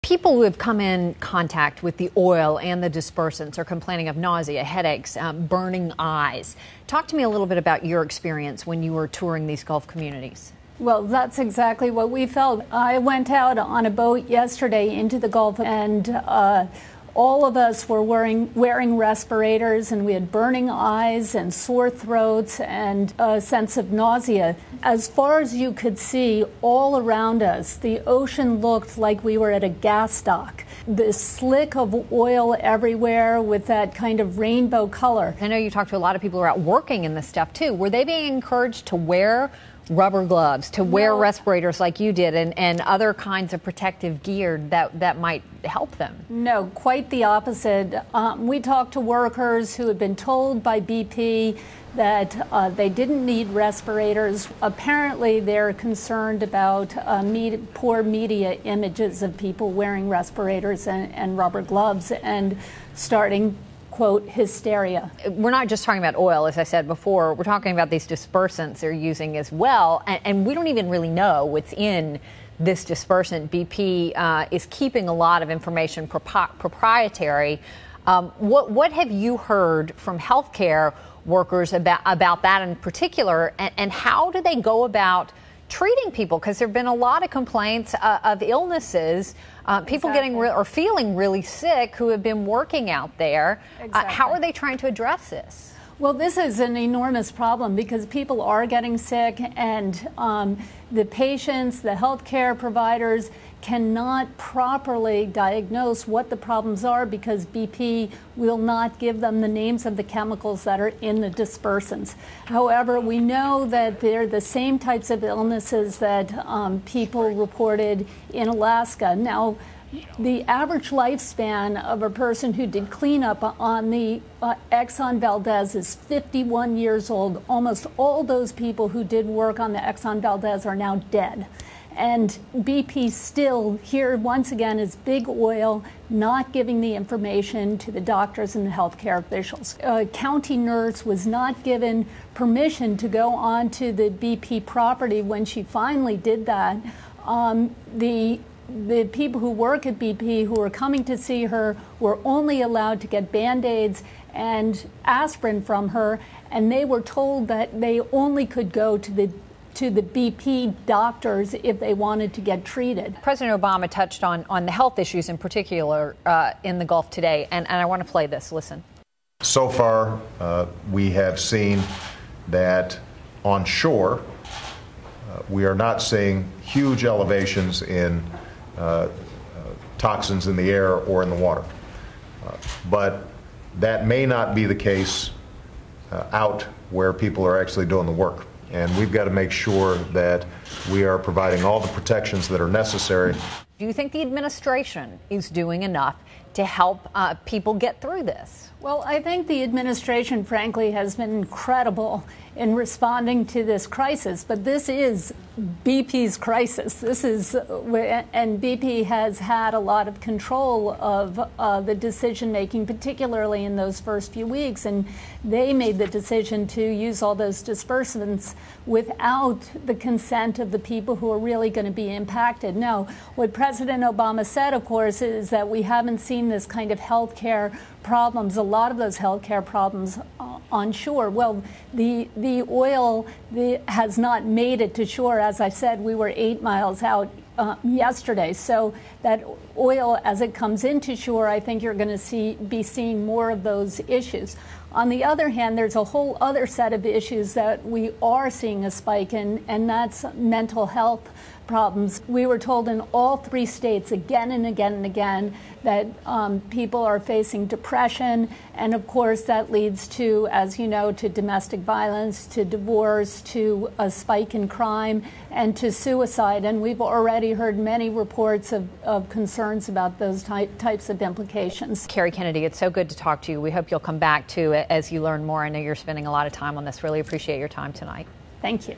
People who have come in contact with the oil and the dispersants are complaining of nausea, headaches, burning eyes. Talk to me a little bit about your experience when you were touring these Gulf communities. Well, that's exactly what we felt. I went out on a boat yesterday into the Gulf, and all of us were wearing respirators, and we had burning eyes and sore throats and a sense of nausea. As far as you could see, all around us, the ocean looked like we were at a gas dock. The slick of oil everywhere with that kind of rainbow color. I know you talked to a lot of people who are out working in this stuff, too. Were they being encouraged to wear rubber gloves, to wear respirators like you did, and other kinds of protective gear that might help them? No, quite the opposite. We talked to workers who had been told by BP that they didn't need respirators. Apparently, they're concerned about poor media images of people wearing respirators and rubber gloves and starting, quote, hysteria. We're not just talking about oil, as I said before. We're talking about these dispersants they're using as well. And we don't even really know what's in this dispersant. BP is keeping a lot of information proprietary. What have you heard from healthcare workers about that in particular? And how do they go about treating people? Because there have been a lot of complaints of illnesses, people getting or feeling really sick who have been working out there. How are they trying to address this? Well, this is an enormous problem because people are getting sick, and the patients, the healthcare providers cannot properly diagnose what the problems are because BP will not give them the names of the chemicals that are in the dispersants. However, we know that they're the same types of illnesses that people reported in Alaska. Now, the average lifespan of a person who did cleanup on the Exxon Valdez is 51 years old. Almost all those people who did work on the Exxon Valdez are now dead. And BP still, here once again, is big oil not giving the information to the doctors and the healthcare officials. A county nurse was not given permission to go onto the BP property. When she finally did that, the people who work at BP who were coming to see her were only allowed to get Band-Aids and aspirin from her, and they were told that they only could go to the BP doctors if they wanted to get treated. President Obama touched on the health issues in particular in the Gulf today, and I want to play this. Listen. So far, we have seen that on shore, we are not seeing huge elevations in toxins in the air or in the water. But that may not be the case out where people are actually doing the work. And we've got to make sure that we are providing all the protections that are necessary. Do you think the administration is doing enough to help people get through this? Well, I think the administration, frankly, has been incredible in responding to this crisis. But this is BP's crisis. And BP has had a lot of control of the decision making, particularly in those first few weeks. And they made the decision to use all those dispersants without the consent of the people who are really going to be impacted. Now, what President Obama said, of course, is that we haven't seen this kind of health care problems, a lot of those healthcare problems on shore. Well, the oil has not made it to shore. As I said, we were 8 miles out yesterday. So that oil, as it comes into shore, I think you're going to be seeing more of those issues. On the other hand, there's a whole other set of issues that we are seeing a spike in, and that's mental health problems. We were told in all 3 states again and again and again that people are facing depression, and of course that leads to, as you know, to domestic violence, to divorce, to a spike in crime, and to suicide. And we've already heard many reports of concerns about those types of implications. Kerry Kennedy, it's so good to talk to you. We hope you'll come back to it as you learn more. I know you're spending a lot of time on this. Really appreciate your time tonight. Thank you.